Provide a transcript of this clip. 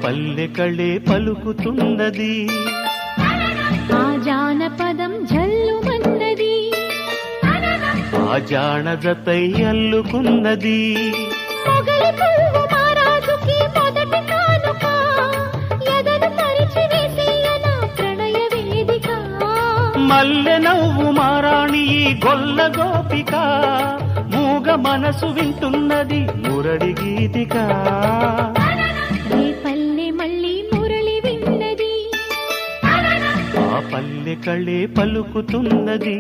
పల్లె కళే పలుకుతున్నది, ఆ జానపదం జల్లుమన్నది, ఆ జానజతై అల్లుకున్నది. మొగలి పువ్వు మహారాజుకి మొదటి కానుక, ఎదను పరిచి వేసేయన ప్రణయ వేదిక. మల్లె నవ్వు మారాణి ఈ గొల్ల గోపిక, మూగ మనసు వింటున్నది మురళి గీతిక. రే పల్లె మళ్ళీ మురళి విన్నది, ఆ పల్లె కళే పలుకుతున్నది.